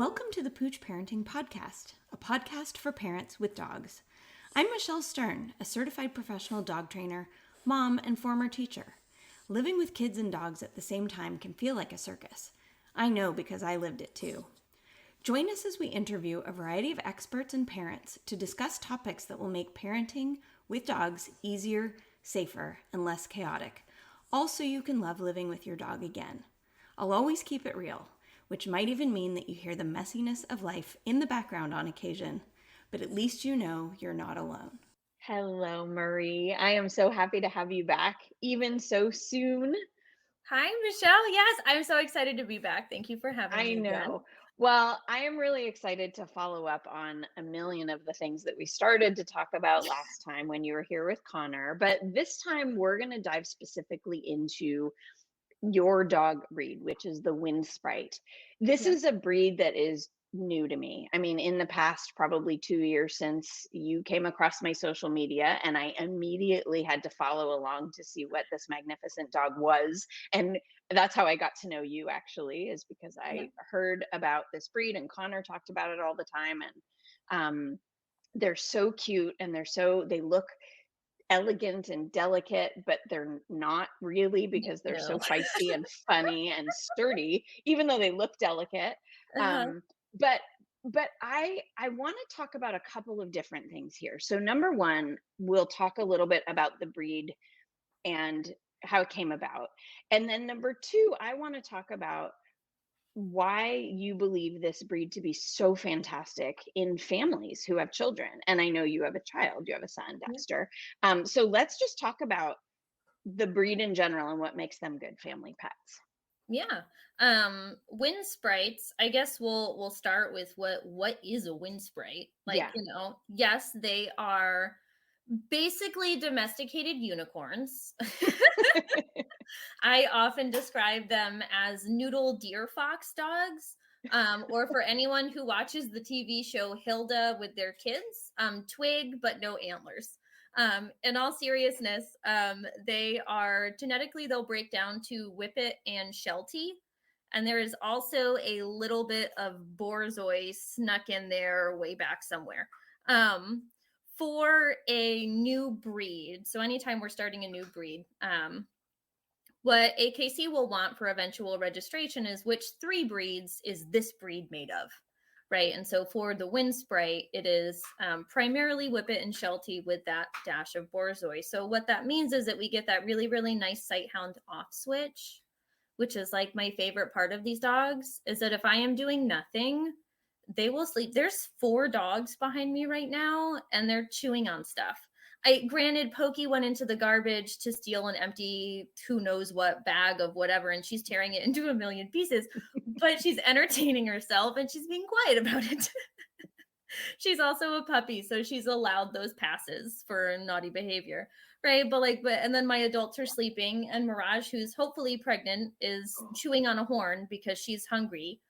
Welcome to the Pooch Parenting Podcast, a podcast for parents with dogs. I'm Michelle Stern, a certified professional dog trainer, mom, and former teacher. Living with kids and dogs at the same time can feel like a circus. I know because I lived it too. Join us as we interview a variety of experts and parents to discuss topics that will make parenting with dogs easier, safer, and less chaotic. Also, you can love living with your dog again. I'll always keep it real, which might even mean that you hear the messiness of life in the background on occasion, but at least you know you're not alone. Hello, Marie. I am so happy to have you back, even so soon. Hi, Michelle. Yes, I'm so excited to be back. Thank you for having me I again. know. Well, I am really excited to follow up on a million of the things that we started to talk about last time when you were here with Connor. But this time we're going to dive specifically into your dog breed, which is the Windsprite. This is a breed that is new to me. I mean, in the past, probably 2 years since you came across my social media, and I immediately had to follow along to see what this magnificent dog was. And that's how I got to know you, actually, is because I heard about this breed and Connor talked about it all the time. And they're so cute and they look elegant and delicate, but they're not really because they're so feisty and funny and sturdy, even though they look delicate. But I want to talk about a couple of different things here. So number one, we'll talk a little bit about the breed and how it came about. And then number two, I want to talk about why you believe this breed to be so fantastic in families who have children. And I know you have a child, you have a son, Dexter. So let's just talk about the breed in general and what makes them good family pets. Yeah. Windsprites, I guess we'll start with what is a windsprite? Yes, they are basically domesticated unicorns. I often describe them as noodle deer fox dogs. Or for anyone who watches the TV show Hilda with their kids, twig but no antlers. In all seriousness, they are genetically, they'll break down to whippet and sheltie. And there is also a little bit of borzoi snuck in there way back somewhere. For a new breed, so anytime we're starting a new breed, what AKC will want for eventual registration is which 3 breeds is this breed made of, right? And so for the Windsprite, it is primarily whippet and sheltie with that dash of borzoi. So what that means is that we get that really, really nice sighthound off switch, which is like my favorite part of these dogs, is that if I am doing nothing, they will sleep. There's 4 dogs behind me right now, and they're chewing on stuff. Granted, Pokey went into the garbage to steal an empty, who knows what bag of whatever, and she's tearing it into a million pieces, but she's entertaining herself and she's being quiet about it. She's also a puppy, so she's allowed those passes for naughty behavior, right? And then my adults are sleeping, and Mirage, who's hopefully pregnant, is chewing on a horn because she's hungry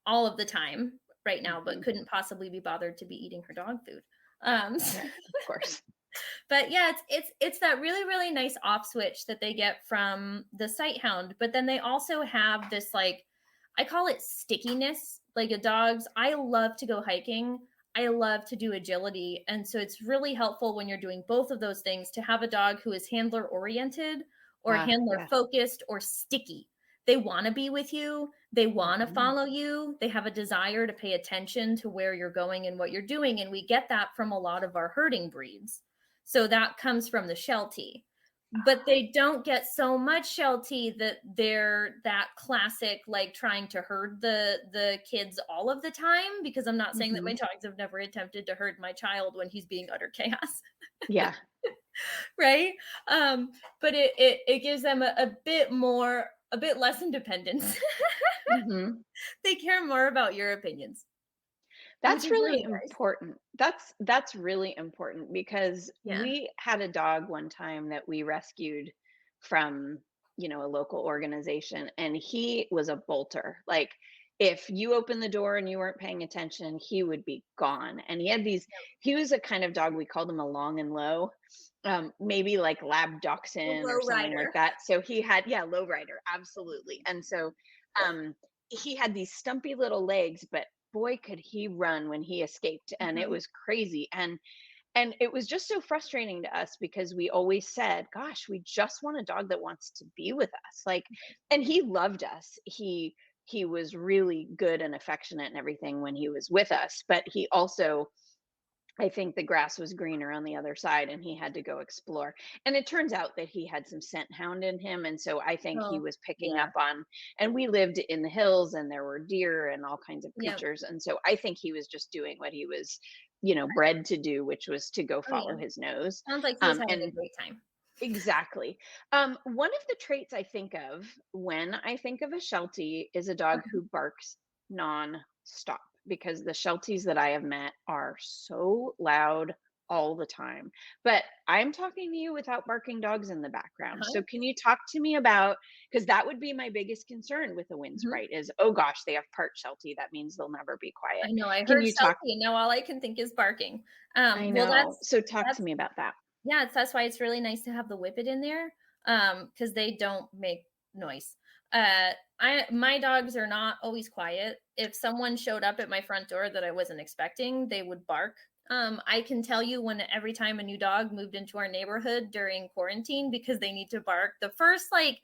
all of the time right now, but couldn't possibly be bothered to be eating her dog food. Of course. But yeah, it's that really, really nice off switch that they get from the sighthound. But then they also have this, like, I call it stickiness. Like I love to go hiking. I love to do agility. And so it's really helpful when you're doing both of those things to have a dog who is handler oriented or handler focused or sticky. They want to be with you. They want to follow you. They have a desire to pay attention to where you're going and what you're doing. And we get that from a lot of our herding breeds. So that comes from the sheltie. But they don't get so much sheltie that they're that classic, like trying to herd the kids all of the time, because I'm not saying that my dogs have never attempted to herd my child when he's being utter chaos. Yeah. Right. But it gives them a bit less independence. They care more about your opinions. That's really important. That's really important because we had a dog one time that we rescued from, a local organization, and he was a bolter. Like, if you opened the door and you weren't paying attention, he would be gone. And he was a kind of dog, we called him a long and low, maybe like lab dachshund or something like that. So he had, low rider, absolutely. And so he had these stumpy little legs, but boy, could he run when he escaped. And it Mhm. was crazy. And it was just so frustrating to us because we always said, gosh, we just want a dog that wants to be with us. Like, and he loved us. He was really good and affectionate and everything when he was with us, but he also, I think the grass was greener on the other side and he had to go explore. And it turns out that he had some scent hound in him. And so I think he Oh, was picking yeah. up on, and we lived in the hills and there were deer and all kinds of Yep. creatures. And so I think he was just doing what he was, bred to do, which was to go Oh, yeah. follow his nose. Sounds like he was having a And great time. exactly. One of the traits I think of when I think of a sheltie is a dog Mhm. who barks non-stop, because the shelties that I have met are so loud all the time. But I'm talking to you without barking dogs in the background. Uh-huh. So can you talk to me about, because that would be my biggest concern with a Mhm. Windsprite is, oh gosh, they have part sheltie. That means they'll never be quiet. I know. I Can heard you talk? Sheltie, and now all I can think is barking. I Well, know. So talk to that's me about that. yeah, that's why it's really nice to have the whippet in there, because they don't make noise. My dogs are not always quiet. If someone showed up at my front door that I wasn't expecting, they would bark. I can tell you when every time a new dog moved into our neighborhood during quarantine because they need to bark. The first like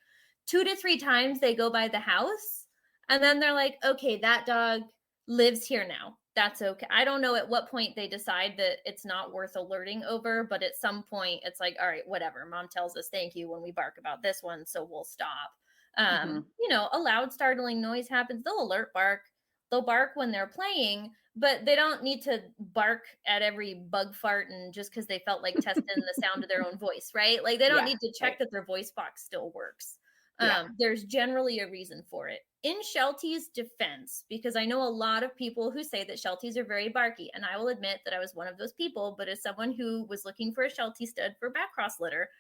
2 to 3 times they go by the house, and then they're like, okay, that dog lives here now. That's okay. I don't know at what point they decide that it's not worth alerting over, but at some point it's like, all right, whatever. Mom tells us thank you when we bark about this one, so we'll stop. Hmm. A loud startling noise happens, they'll alert bark. They'll bark when they're playing, but they don't need to bark at every bug fart and just because they felt like testing the sound of their own voice, right? Like they don't Yeah. need to check Right. that their voice box still works. Yeah. There's generally a reason for it. In Sheltie's defense, because I know a lot of people who say that Shelties are very barky, and I will admit that I was one of those people, but as someone who was looking for a Sheltie stud for back cross litter,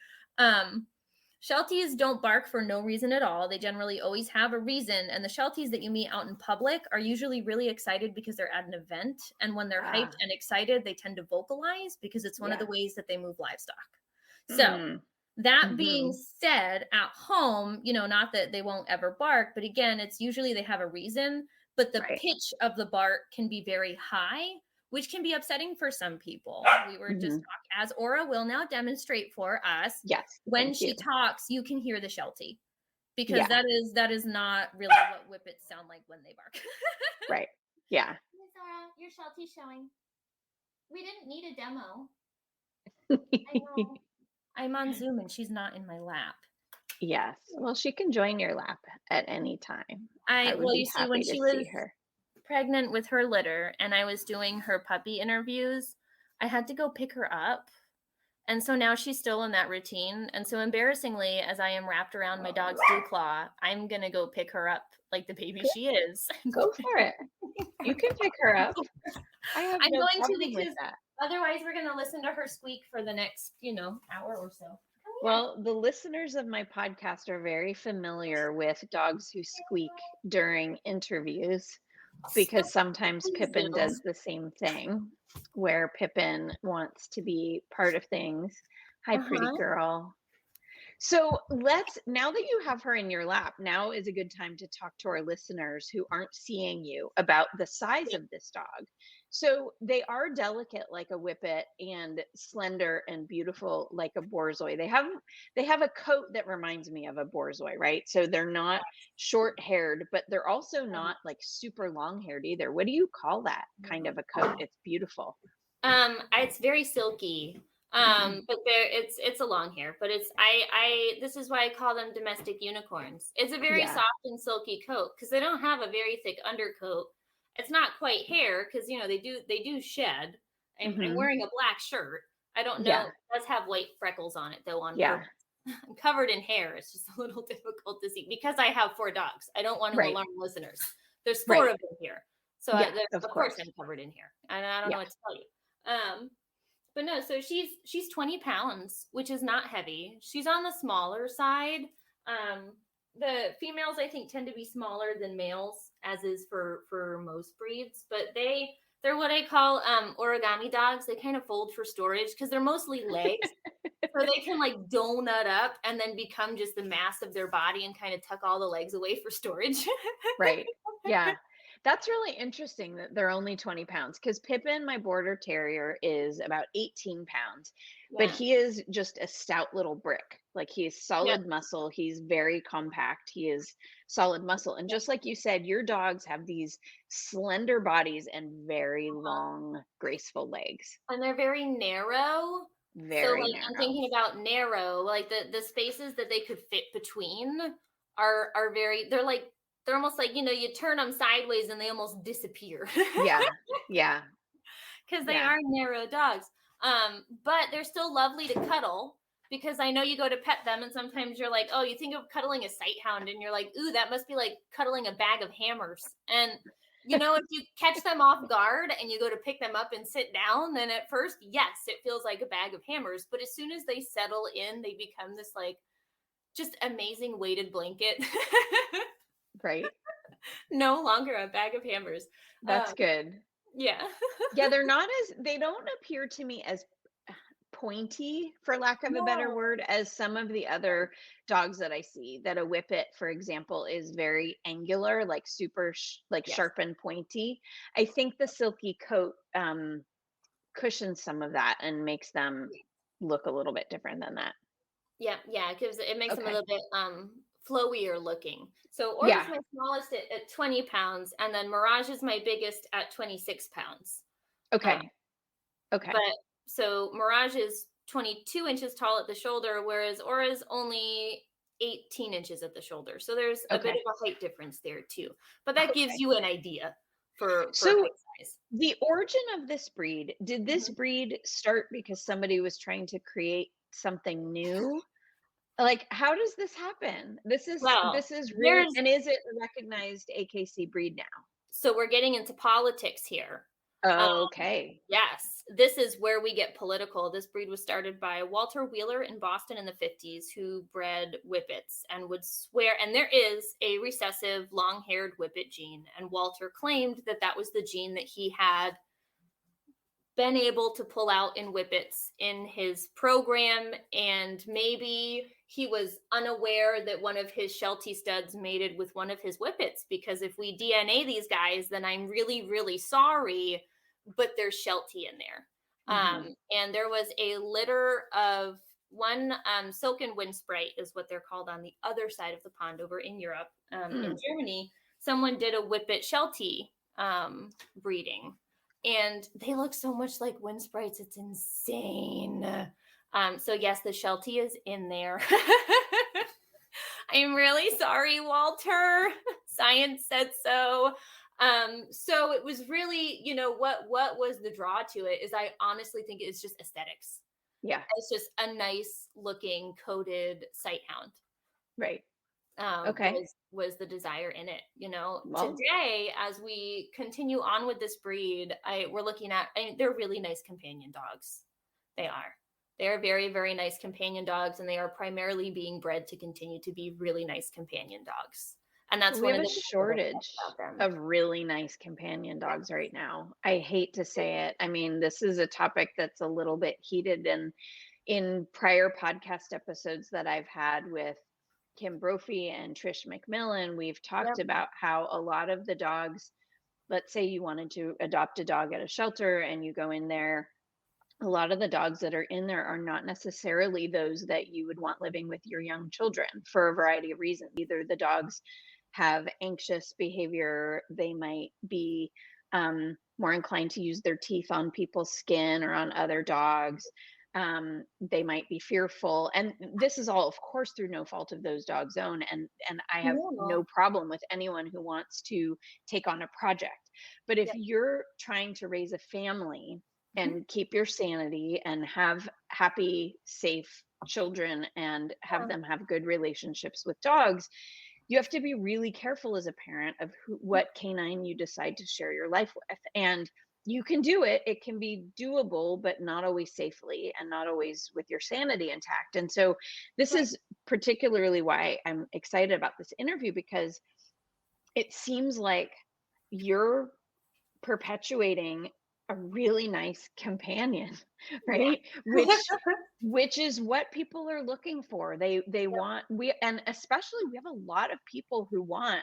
Shelties don't bark for no reason at all. They generally always have a reason, and the Shelties that you meet out in public are usually really excited because they're at an event, and when they're hyped and excited, they tend to vocalize because it's one of the Yeah. ways that they move livestock. So, that being said, at home, not that they won't ever bark, but again, it's usually they have a reason, but the Right. pitch of the bark can be very high, which can be upsetting for some people. We were just talking, as Aura will now demonstrate for us, Yes. when Thank she you. talks, you can hear the Sheltie because Yeah. that is not really what whippets sound like when they bark. Right. Yeah. Miss Aura, your Sheltie's showing. We didn't need a demo. I know. I'm on Zoom and she's not in my lap. Yes. Well, she can join your lap at any time. I would be You see, happy when to she see was her. pregnant with her litter and I was doing her puppy interviews, I had to go pick her up. And so now she's still in that routine. And so embarrassingly, as I am wrapped around my dog's dew claw, I'm going to go pick her up like the baby Good. she is. Go for it. You can pick her up. I have I'm no going to problem with because that. otherwise we're going to listen to her squeak for the next, hour or so. Well, the listeners of my podcast are very familiar with dogs who squeak during interviews because sometimes Pippin does the same thing where Pippin wants to be part of things. Hi, pretty girl. So now that you have her in your lap, now is a good time to talk to our listeners who aren't seeing you about the size of this dog. So they are delicate like a whippet and slender and beautiful like a borzoi. They have a coat that reminds me of a borzoi, right? So they're not short haired, but they're also not like super long haired either. What do you call that kind of a coat? It's beautiful. It's very silky. But it's a long hair, but this is why I call them domestic unicorns. It's a very soft and silky coat because they don't have a very thick undercoat. It's not quite hair because they do shed. I'm wearing a black shirt. I don't know. It does have white freckles on it though on purpose. I'm covered in hair. It's just a little difficult to see because I have 4 dogs. I don't want to alarm listeners. There's 4 of them here. So of course I'm covered in hair. And I don't know what to tell you. But no, so she's 20 pounds, which is not heavy. She's on the smaller side. The females, I think, tend to be smaller than males, as is for most breeds. But they're what I call origami dogs. They kind of fold for storage because they're mostly legs. So they can like donut up and then become just the mass of their body and kind of tuck all the legs away for storage. Right. Yeah. That's really interesting that they're only 20 pounds because Pippin, my border terrier, is about 18 pounds, but Yeah. he is just a stout little brick. Like he's Yep. solid muscle. He's very compact. He is solid muscle. And Yep. just like you said, your dogs have these slender bodies and very Uh-huh. long, graceful legs. And they're very narrow. So Very like I'm narrow. thinking about narrow, like the spaces that they could fit between are very, they're almost like, you turn them sideways and they almost disappear. Yeah. Yeah. Because they Yeah. are narrow dogs. But they're still lovely to cuddle because I know you go to pet them and sometimes you're like, oh, you think of cuddling a sight hound and you're like, ooh, that must be like cuddling a bag of hammers. And if you catch them off guard and you go to pick them up and sit down, then at first, yes, it feels like a bag of hammers. But as soon as they settle in, they become this like just amazing weighted blanket. Right. No longer a bag of hammers. That's good. Yeah. Yeah, they don't appear to me as pointy, for lack of a better No. word, as some of the other dogs that I see. That a whippet, for example, is very angular, like super like Yes. sharp and pointy. I think the silky coat cushions some of that and makes them look a little bit different than that. Yeah, it makes them a Okay. little bit flowier looking. So Aura's Yeah. my smallest at 20 pounds, and then Mirage is my biggest at 26 pounds. Okay. Okay. But so Mirage is 22 inches tall at the shoulder, whereas Aura's only 18 inches at the shoulder. So there's a bit Okay. of a height difference there too. But that gives Okay. you an idea for So height size. the origin of this breed, did this Mhm. breed start because somebody was trying to create something new? Like, how does this happen? Well, This is really, there's and is it a recognized AKC breed now? so we're getting into politics here. Okay. Yes, this is where we get political. This breed was started by Walter Wheeler in Boston in the 50s, who bred whippets and would swear, and there is a recessive long haired whippet gene. And Walter claimed that that was the gene that he had been able to pull out in whippets in his program. And maybe he was unaware that one of his sheltie studs mated with one of his whippets, because if we DNA these guys, then I'm really, really sorry, but there's sheltie in there. Mhm. And there was a litter of one silken windsprite is what they're called on the other side of the pond over in Europe. In Germany, someone did a whippet sheltie breeding, and they look so much like Windsprites. It's insane. So yes, the sheltie is in there. I'm really sorry, Walter. Science said so. So it was really, what was the draw to it is I honestly think it's just aesthetics. Yeah. It's just a nice looking coated sight hound. Right. Okay. Was the desire in it. Well, Today, as we continue on with this breed, we're looking at, they're really nice companion dogs. They're very, very nice companion dogs, and they are primarily being bred to continue to be really nice companion dogs. And that's we one have of a the shortage of really nice companion dogs right now. I hate to say it. I mean, this is a topic that's a little bit heated, and in prior podcast episodes that I've had with Kim Brophy and Trish McMillan, we've talked Yep. about how a lot of the dogs, let's say you wanted to adopt a dog at a shelter and you go in there, a lot of the dogs that are in there are not necessarily those that you would want living with your young children for a variety of reasons. Either the dogs have anxious behavior, they might be more inclined to use their teeth on people's skin or on other dogs. They might be fearful, and this is all, of course, through no fault of those dogs' own. And I have no No. problem with anyone who wants to take on a project. But if Yep. you're trying to raise a family Mhm. and keep your sanity and have happy, safe children and have Yeah. them have good relationships with dogs, you have to be really careful as a parent of what canine you decide to share your life with. And you can do it. It can be doable, but not always safely and not always with your sanity intact. And so this Right. is particularly why I'm excited about this interview, because it seems like you're perpetuating a really nice companion, Yeah. right? Which is what people are looking for. They Yep. want, we, and especially we have a lot of people who want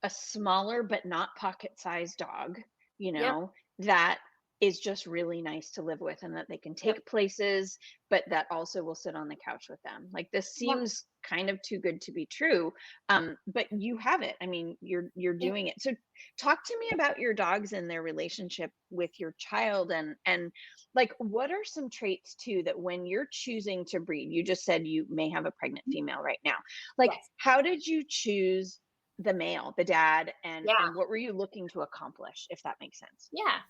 a smaller but not pocket-sized dog, Yep. that is just really nice to live with and that they can Yep. take places, but that also will sit on the couch with them. Like this Yep. seems kind of too good to be true. But you have it. I mean, you're doing it. So talk to me about your dogs and their relationship with your child and like what are some traits too that when you're choosing to breed, you just said you may have a pregnant female right now. Like Yes. how did you choose the male, the dad, and Yeah. what were you looking to accomplish, if that makes sense? Yeah.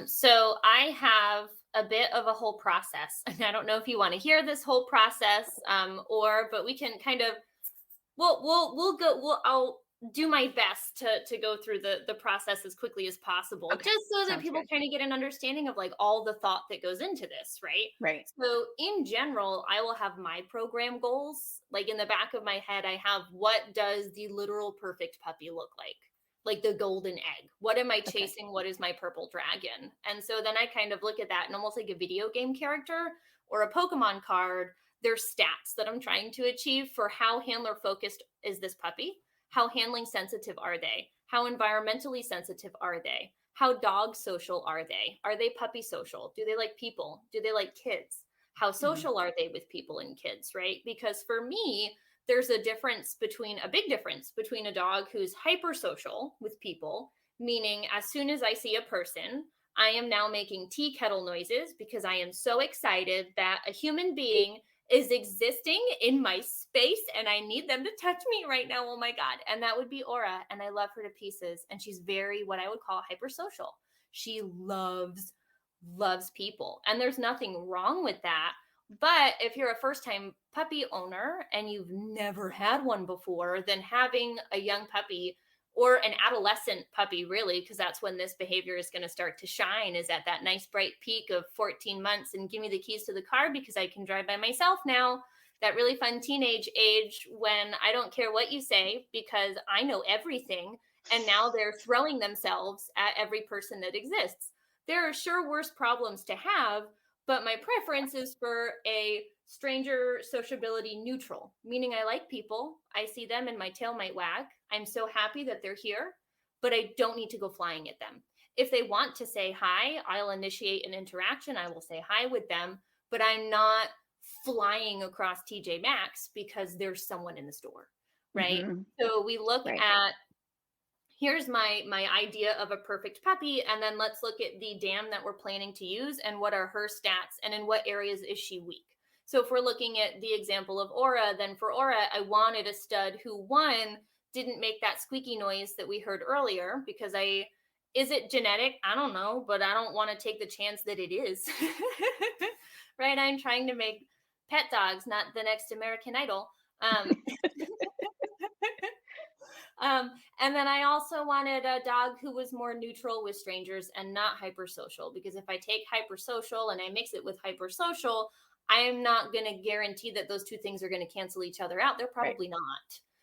So I have a bit of a whole process, and I don't know if you want to hear this whole process, but we can kind of, I'll do my best to go through the process as quickly as possible, Okay, just so that sounds people good. kind of get an understanding of like all the thought that goes into this, right? Right. So in general, I will have my program goals. Like in the back of my head, I have what does the literal perfect puppy look like the golden egg. What am I Okay. chasing? What is my purple dragon? And so then I kind of look at that and almost like a video game character or a Pokemon card, there's stats that I'm trying to achieve for how handler focused is this puppy? How handling sensitive are they? How environmentally sensitive are they? How dog social are they? Are they puppy social? Do they like people? Do they like kids? How social are they with people and kids, right? Because for me, there's a big difference between a dog who's hypersocial with people, meaning as soon as I see a person, I am now making tea kettle noises because I am so excited that a human being is existing in my space and I need them to touch me right now. Oh my God. And that would be Aura. And I love her to pieces. And she's very, what I would call hypersocial. She loves people. And there's nothing wrong with that. But if you're a first time puppy owner and you've never had one before, then having a young puppy or an adolescent puppy, really, because that's when this behavior is going to start to shine, is at that nice bright peak of 14 months and give me the keys to the car because I can drive by myself now. That really fun teenage age when I don't care what you say because I know everything. And now they're throwing themselves at every person that exists. There are sure worse problems to have, but my preference is for a stranger sociability neutral, meaning I like people. I see them and my tail might wag. I'm so happy that they're here, but I don't need to go flying at them. If they want to say hi, I'll initiate an interaction. I will say hi with them, but I'm not flying across TJ Maxx because there's someone in the store, right? Mm-hmm. So we look Right. at, here's my idea of a perfect puppy, and then let's look at the dam that we're planning to use and what are her stats and in what areas is she weak. So if we're looking at the example of Aura, then for Aura, I wanted a stud who, one, didn't make that squeaky noise that we heard earlier because is it genetic? I don't know, but I don't want to take the chance that it is. Right? I'm trying to make pet dogs, not the next American Idol. And then I also wanted a dog who was more neutral with strangers and not hypersocial, because if I take hypersocial and I mix it with hypersocial, I'm not going to guarantee that those two things are going to cancel each other out. They're probably not.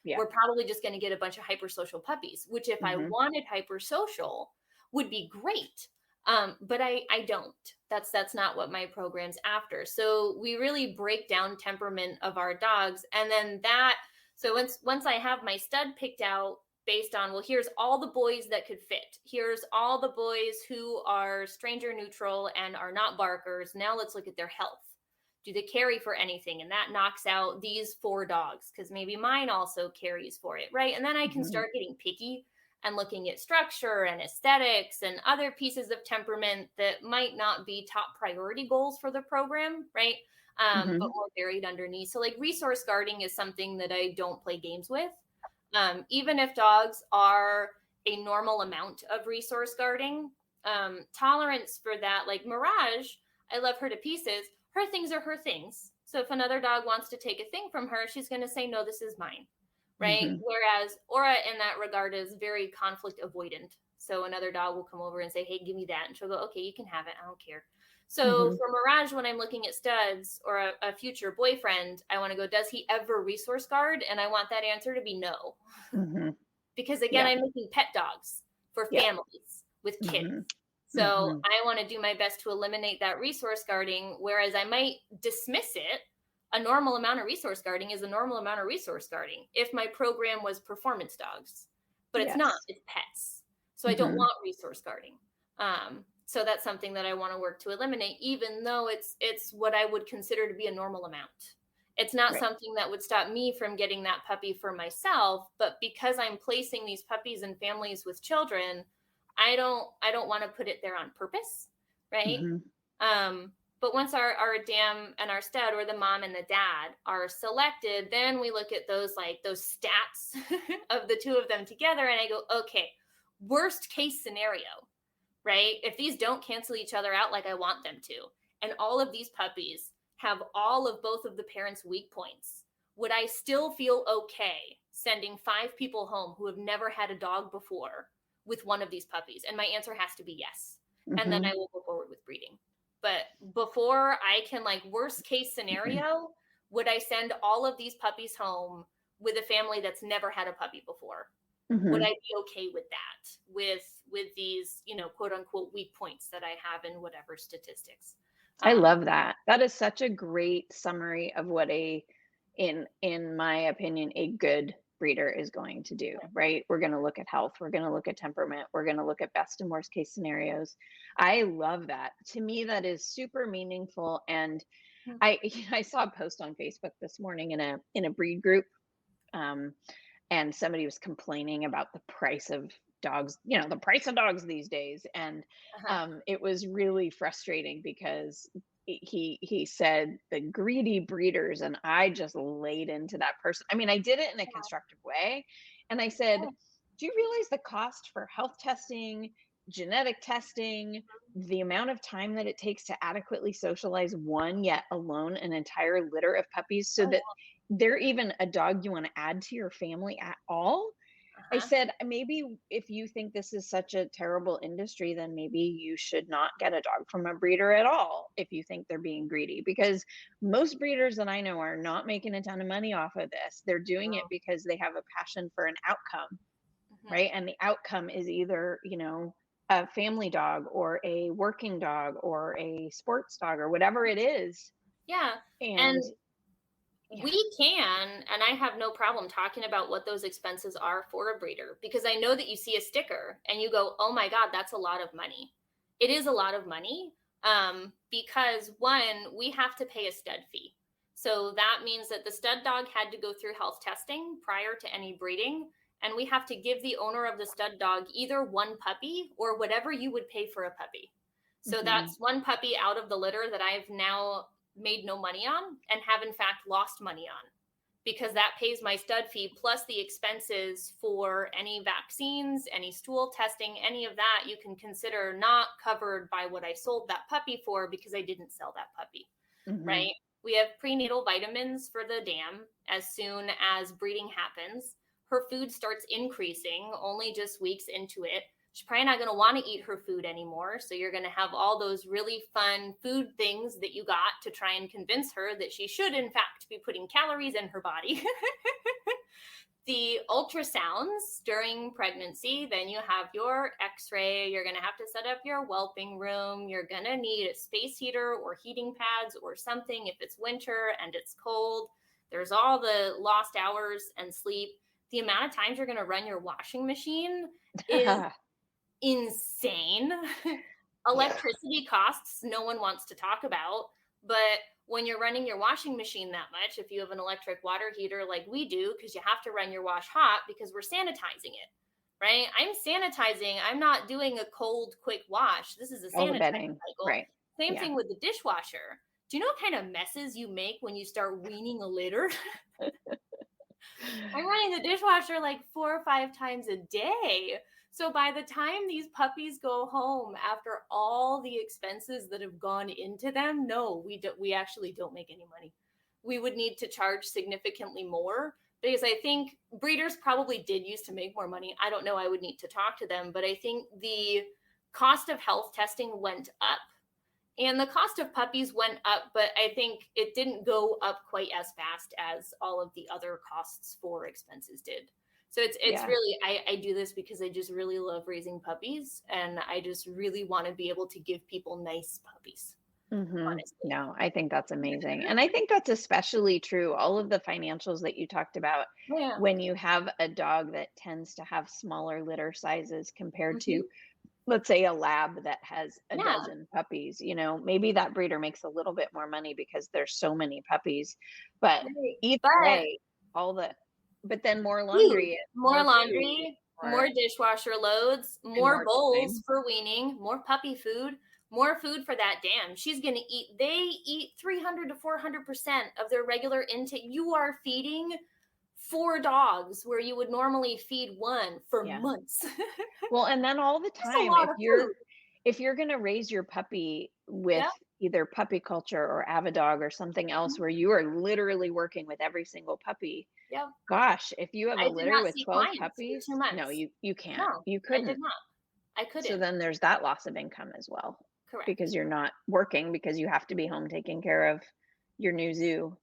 Yeah. We're probably just going to get a bunch of hypersocial puppies, which if I wanted hypersocial would be great. But I don't. That's not what my program's after. So we really break down temperament of our dogs. And then so once I have my stud picked out based on, well, here's all the boys that could fit. Here's all the boys who are stranger neutral and are not barkers. Now let's look at their health. Do they carry for anything? And that knocks out these 4 dogs because maybe mine also carries for it, right? And then I can start getting picky and looking at structure and aesthetics and other pieces of temperament that might not be top priority goals for the program, right? But more buried underneath. So like resource guarding is something that I don't play games with. Even if dogs are a normal amount of resource guarding, tolerance for that, like Mirage, I love her to pieces. Her things are her things. So if another dog wants to take a thing from her, she's going to say, no, this is mine. Right. Whereas Aura in that regard is very conflict avoidant. So another dog will come over and say, hey, give me that. And she'll go, okay, you can have it. I don't care. So for Mirage, when I'm looking at studs or a future boyfriend, I want to go, does he ever resource guard? And I want that answer to be no. Because again, I'm making pet dogs for families with kids. So I want to do my best to eliminate that resource guarding, whereas I might dismiss it. A normal amount of resource guarding is a normal amount of resource guarding if my program was performance dogs, but it's not, Yes. it's pets. So I don't want resource guarding. So that's something that I want to work to eliminate, even though it's what I would consider to be a normal amount. It's not Right. something that would stop me from getting that puppy for myself, but because I'm placing these puppies in families with children, I don't want to put it there on purpose, right? But once our dam and our stud, or the mom and the dad, are selected, then we look at those stats of the two of them together, and I go, okay, worst case scenario, right? If these don't cancel each other out like I want them to, and all of these puppies have all of both of the parents' weak points, would I still feel okay sending 5 people home who have never had a dog before with one of these puppies? And my answer has to be yes. And then I will go forward with breeding. But before I can, worst case scenario, would I send all of these puppies home with a family that's never had a puppy before? Would I be okay with that, with these, quote unquote weak points that I have in whatever statistics? I love that. That is such a great summary of what in my opinion, a good breeder is going to do, right? We're going to look at health. We're going to look at temperament. We're going to look at best and worst case scenarios. I love that. To me, that is super meaningful. And I saw a post on Facebook this morning in a breed group. And somebody was complaining about the price of dogs, the price of dogs these days. And it was really frustrating because he said the greedy breeders, and I just laid into that person. I mean, I did it in a constructive way. And I said, do you realize the cost for health testing, genetic testing, the amount of time that it takes to adequately socialize one, yet alone an entire litter of puppies, so that they're even a dog you want to add to your family at all? I said, maybe if you think this is such a terrible industry, then maybe you should not get a dog from a breeder at all if you think they're being greedy, because most breeders that I know are not making a ton of money off of this. They're doing it because they have a passion for an outcome, right? And the outcome is either, a family dog or a working dog or a sports dog or whatever it is. Yeah. And we can, and I have no problem talking about what those expenses are for a breeder, because I know that you see a sticker and you go, oh my God, that's a lot of money. It is a lot of money, because one, we have to pay a stud fee. So that means that the stud dog had to go through health testing prior to any breeding. And we have to give the owner of the stud dog either one puppy or whatever you would pay for a puppy. So that's one puppy out of the litter that I've now made no money on, and have in fact lost money on, because that pays my stud fee plus the expenses for any vaccines, any stool testing, any of that you can consider not covered by what I sold that puppy for, because I didn't sell that puppy, right? We have prenatal vitamins for the dam. As soon as breeding happens, her food starts increasing only just weeks into it. She's probably not going to want to eat her food anymore. So you're going to have all those really fun food things that you got to try and convince her that she should, in fact, be putting calories in her body. The ultrasounds during pregnancy, then you have your x-ray. You're going to have to set up your whelping room. You're going to need a space heater or heating pads or something if it's winter and it's cold. There's all the lost hours and sleep. The amount of times you're going to run your washing machine is insane. Electricity costs no one wants to talk about, but when you're running your washing machine that much, if you have an electric water heater like we do, because you have to run your wash hot because we're sanitizing it, right? I'm sanitizing. I'm not doing a cold, quick wash. This is a sanitizing cycle. Right. Same thing with the dishwasher. Do you know what kind of messes you make when you start weaning a litter? I'm running the dishwasher like 4 or 5 times a day. So by the time these puppies go home, after all the expenses that have gone into them, no, we actually don't make any money. We would need to charge significantly more, because I think breeders probably did used to make more money. I don't know. I would need to talk to them, but I think the cost of health testing went up and the cost of puppies went up, but I think it didn't go up quite as fast as all of the other costs for expenses did. So it's really, I do this because I just really love raising puppies, and I just really want to be able to give people nice puppies. honestly. No, I think that's amazing. And I think that's especially true. All of the financials that you talked about, Yeah. when you have a dog that tends to have smaller litter sizes compared to, Mhm. let's say, a lab that has a Yeah. dozen puppies, maybe that breeder makes a little bit more money because there's so many puppies. But Right. either But way, but then more food, laundry, more more food, laundry, more more dishwasher loads, and more more bowls time. for weaning, more puppy food, more food for that dam. She's going to eat, they eat 300 to 400% of their regular intake. You are feeding 4 dogs where you would normally feed one for Yeah. months. Well, and then all the That's a time, lot of food. if you're going to raise your puppy with Yeah. either puppy culture or Avidog or something else where you are literally working with every single puppy, Yeah. gosh, if you have I a did litter not with see 12 clients for puppies, 2 no, months. you can't. No, You I did couldn't. not. I So couldn't. then there's that loss of income as well, because Correct. you're not working because you have to be home taking care of your new zoo.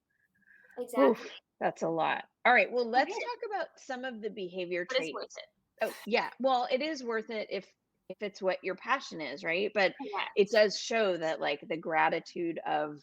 Oof, Exactly. that's a lot. All right, well, It let's is, talk about some of the behavior but it's worth traits. it. Oh, yeah. Well, it is worth it if it's what your passion is, right? But it Correct. does show that like the gratitude of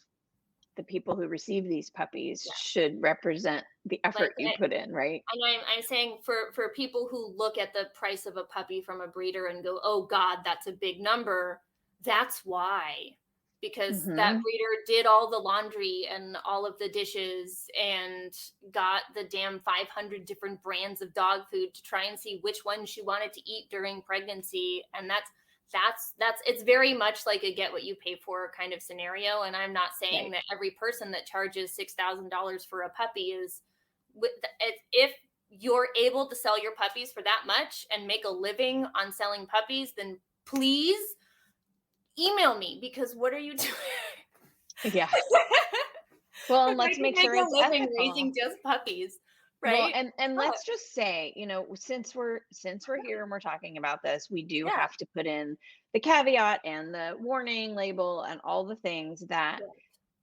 the people who receive these puppies Yeah. should represent the Like, effort you put in, right? and I'm saying for people who look at the price of a puppy from a breeder and go, oh God, that's a big number. That's why, because that Mm-hmm. breeder did all the laundry and all of the dishes and got the damn 500 different brands of dog food to try and see which one she wanted to eat during pregnancy. And that's it's very much like a get what you pay for kind of scenario. And I'm not saying Right. that every person that charges $6,000 for a puppy is, if you're able to sell your puppies for that much and make a living on selling puppies, then please email me, because what are you doing? Yeah. Well, and If I let's can make make sure a it's living ethical. raising just puppies, Well, right? and Oh, let's just say, since we're here and we're talking about this, we do yeah. have to put in the caveat and the warning label and all the things that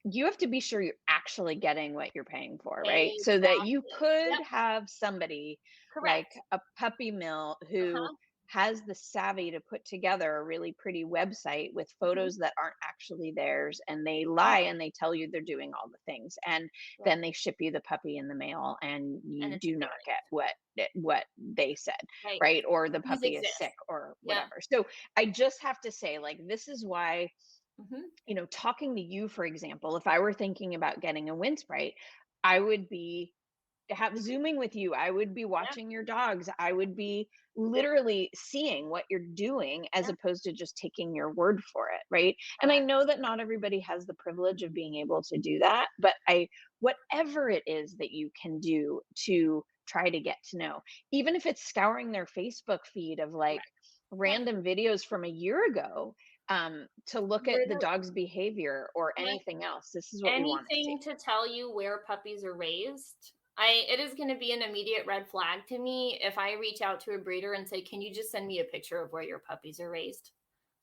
you have to be sure you're actually getting what you're paying for, right? So that you Exactly. could Yep. have somebody like Correct. a puppy mill who Uh-huh. has the savvy to put together a really pretty website with Mhm. photos that aren't actually theirs, and they Yeah. lie and they tell you they're doing all the things, and Yeah. then they ship you the puppy in the mail and And you it's do not scary. get what they said, Right. right? Or the These puppy is sick exist. or Yeah. whatever. So I just have to say, like, this is why, Hmm. talking to you, for example, if I were thinking about getting a Windsprite, I would be have zooming with you. I would be Yeah. watching your dogs. I would be literally seeing what you're doing as Yeah. opposed to just taking your word for it, right? And I Correct. know that not everybody has the privilege of being able to do that, but whatever it is that you can do to try to get to know, even if it's scouring their Facebook feed of like Correct. Yeah. random videos from a year ago, to look at Where the the dog's behavior or Correct. anything else. This is what we want to see. Anything to tell you where puppies are raised, it is going to be an immediate red flag to me if I reach out to a breeder and say, can you just send me a picture of where your puppies are raised?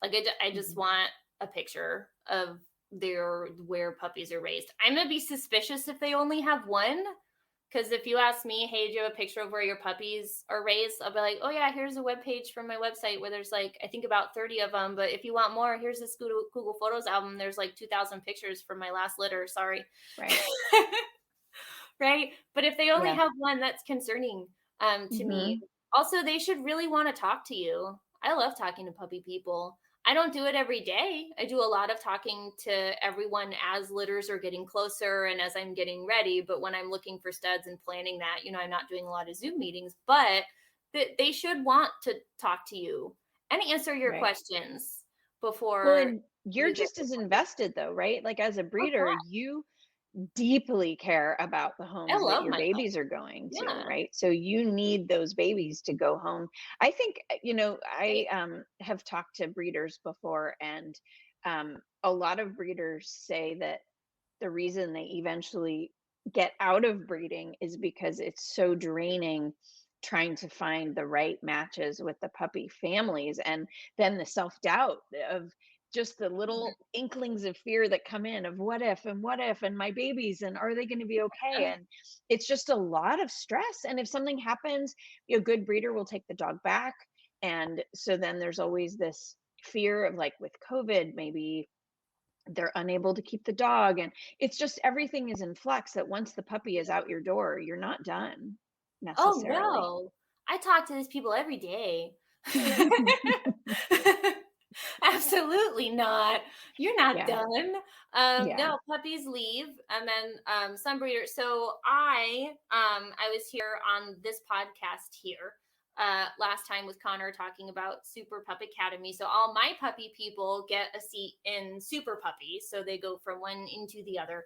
Like, I just Mhm. want a picture of where puppies are raised. I'm going to be suspicious if they only have one. Because if you ask me, hey, do you have a picture of where your puppies are raised? I'll be like, oh, yeah, here's a webpage from my website where there's like, I think about 30 of them. But if you want more, here's this Google Photos album. There's like 2,000 pictures from my last litter. Sorry. Right. Right. But if they only Yeah. have one, that's concerning to me. Mhm. Also, they should really want to talk to you. I love talking to puppy people. I don't do it every day. I do a lot of talking to everyone as litters are getting closer and as I'm getting ready. But when I'm looking for studs and planning that, I'm not doing a lot of Zoom meetings, but they should want to talk to you and answer your Right. questions Well, before and you're you get just the as puppy. invested though, right? Like as a Oh, breeder, correct. you deeply care about the I homes that love your my puppy. babies are going to, Yeah. right? So you need those babies to go home. I think, I Right. have talked to breeders before, and a lot of breeders say that the reason they eventually get out of breeding is because it's so draining trying to find the right matches with the puppy families, and then the self-doubt of just the little inklings of fear that come in of what if and my babies and are they going to be okay, and it's just a lot of stress. And if something happens, a good breeder will take the dog back, and so then there's always this fear of, like with COVID, maybe they're unable to keep the dog. And it's just everything is in flux that once the puppy is out your door, you're not done Oh necessarily. no. I talk to these people every day. Absolutely not. You're not Yeah. done. Yeah. No, puppies leave, and then some breeders. So I was here on this podcast here last time with Connor talking about Super Pup Academy. So all my puppy people get a seat in Super Puppy, so they go from one into the other.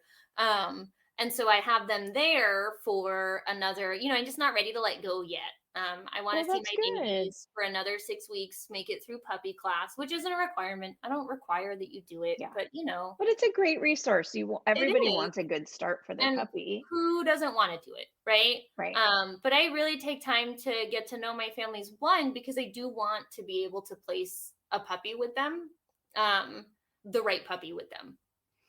And so I have them there for another, I'm just not ready to let go yet. I want Well, to see that's my good. babies for another 6 weeks, make it through puppy class, which isn't a requirement. I don't require that you do it, Yeah. but But it's a great resource. Everybody it is. wants a good start for their And puppy. who doesn't want to do it, right? Right. But I really take time to get to know my families, one, because I do want to be able to place a puppy with them, the right puppy with them.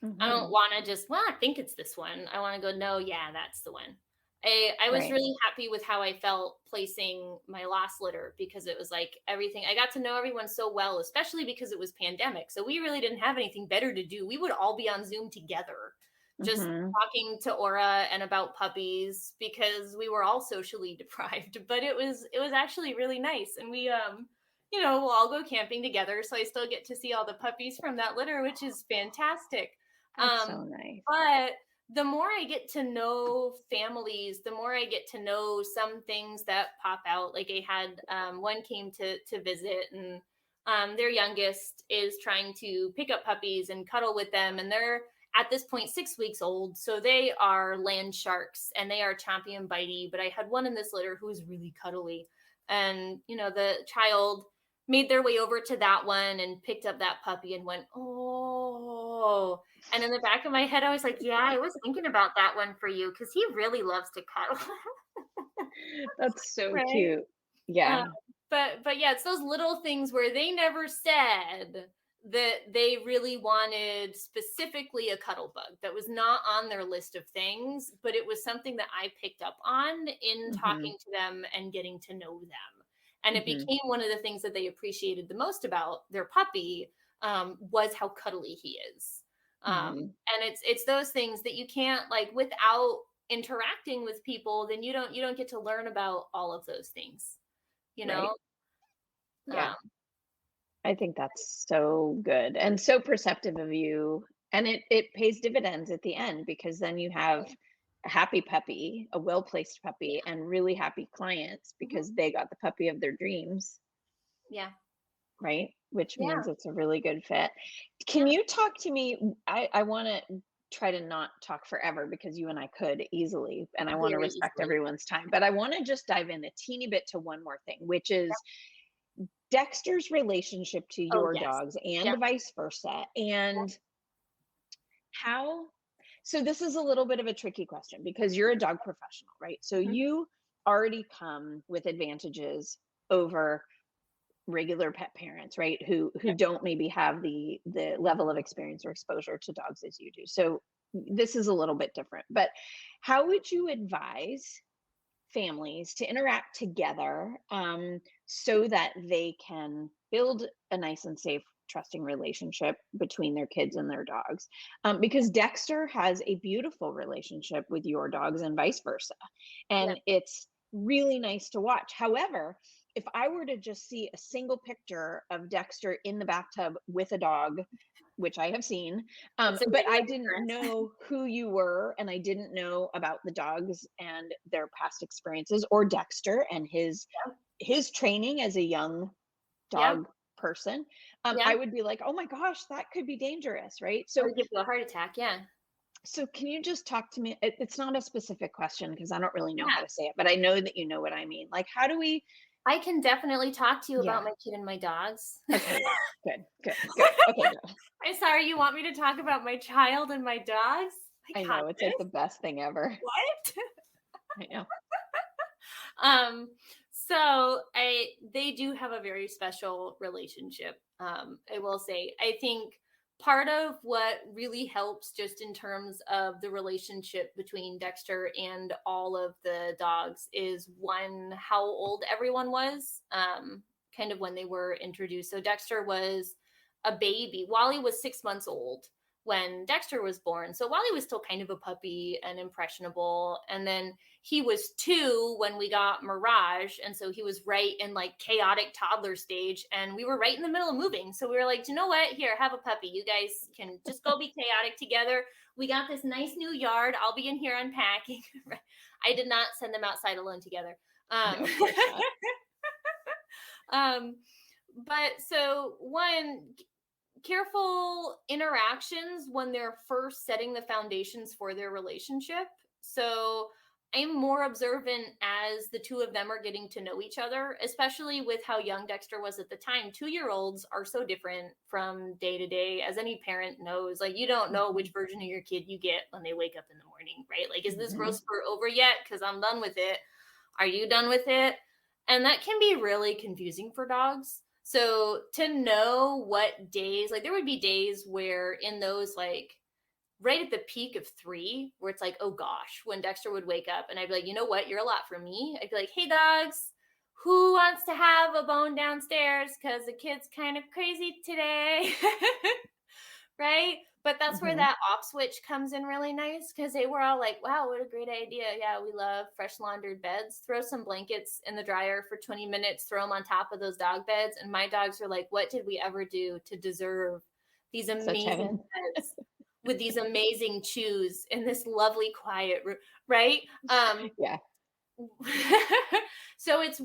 I don't Mm-hmm. want to just, well, I think it's this one. I want to go, no, yeah, that's the one. I was Right. really happy with how I felt placing my last litter, because it was like everything. I got to know everyone so well, especially because it was pandemic. So we really didn't have anything better to do. We would all be on Zoom together, just Mm-hmm. talking to Aura and about puppies, because we were all socially deprived. But it was actually really nice. And we we'll all go camping together. So I still get to see all the puppies from that litter, which is fantastic. That's so nice. But the more I get to know families, the more I get to know some things that pop out. Like I had one came to visit, and their youngest is trying to pick up puppies and cuddle with them, and they're at this point 6 weeks old, so they are land sharks and they are chompy and bitey. But I had one in this litter who was really cuddly, and the child made their way over to that one and picked up that puppy and went, oh. And in the back of my head, I was like, yeah, I was thinking about that one for you, because he really loves to cuddle. That's so Right. cute. Yeah. But yeah, it's those little things where they never said that they really wanted specifically a cuddle bug. That was not on their list of things, but it was something that I picked up on in talking to them and getting to know them. And it became one of the things that they appreciated the most about their puppy, was how cuddly he is. And it's those things that you can't, like, without interacting with people, then you don't get to learn about all of those things, Right. Yeah. Um, I think that's so good and so perceptive of you. And it pays dividends at the end, because then you have a happy puppy, a well-placed puppy, and really happy clients because they got the puppy of their dreams, yeah, right? Which yeah, means it's a really good fit. Can yeah. you talk to me? I want to try to not talk forever, because you and I could easily, and I want to Very respect easily. everyone's time, but I want to just dive in a teeny bit to one more thing, which is Dexter's relationship to Oh, your yes. dogs and Yep. vice versa. And how, so this is a little bit of a tricky question, because you're a dog professional, right? So Mhm. you already come with advantages over regular pet parents, right? Who Yep. don't maybe have the level of experience or exposure to dogs as you do. So this is a little bit different. But how would you advise families to interact together, so that they can build a nice and safe, trusting relationship between their kids and their dogs? Because Dexter has a beautiful relationship with your dogs and vice versa. Yep. And it's really nice to watch. However, if I were to just see a single picture of Dexter in the bathtub with a dog, which I have seen, It's a but I regular didn't occurrence. know who you were, and I didn't know about the dogs and their past experiences, or Dexter and his training as a young Yep. dog person. Yep. I would be like, oh my gosh, that could be dangerous, right? Or give you a heart attack. Yeah. So can you just talk to me? It's not a specific question, because I don't really know how Yeah. to say it, but I know that you know what I mean. Like, how do we? I can definitely talk to you Yeah. about my kid and my dogs. Okay. Good. Good. Good. Okay. Good. I'm sorry, you want me to talk about my child and my dogs? I I got know it's like this. the best thing ever. What? I know. So they do have a very special relationship. I will say, I think part of what really helps just in terms of the relationship between Dexter and all of the dogs is, one, how old everyone was, kind of when they were introduced. So Dexter was a baby. Wally was 6 months old when Dexter was born. So Wally was still kind of a puppy and impressionable. And then he was 2 when we got Mirage. And so he was right in like chaotic toddler stage. And we were right in the middle of moving. So we were like, you know what? Here, have a puppy. You guys can just go be chaotic together. We got this nice new yard. I'll be in here unpacking. I did not send them outside alone together. No, of course not. But so one, careful interactions when they're first setting the foundations for their relationship. So I'm more observant as the 2 of them are getting to know each other, especially with how young Dexter was at the time. 2-year-olds are so different from day to day, as any parent knows. Like, you don't know which version of your kid you get when they wake up in the morning, right? Like, is this growth spurt over yet? Because I'm done with it. Are you done with it? And that can be really confusing for dogs. So to know what days, like there would be days where in those, like right at the peak of 3, where it's like, oh gosh, when Dexter would wake up and I'd be like, you know what, you're a lot for me. I'd be like, hey dogs, who wants to have a bone downstairs? Because the kid's kind of crazy today. Right? But that's where that off switch comes in really nice, because they were all like, wow, what a great idea. Yeah, we love fresh laundered beds. Throw some blankets in the dryer for 20 minutes, throw them on top of those dog beds. And my dogs are like, what did we ever do to deserve these amazing beds with these amazing chews in this lovely quiet room, right? Yeah. So it's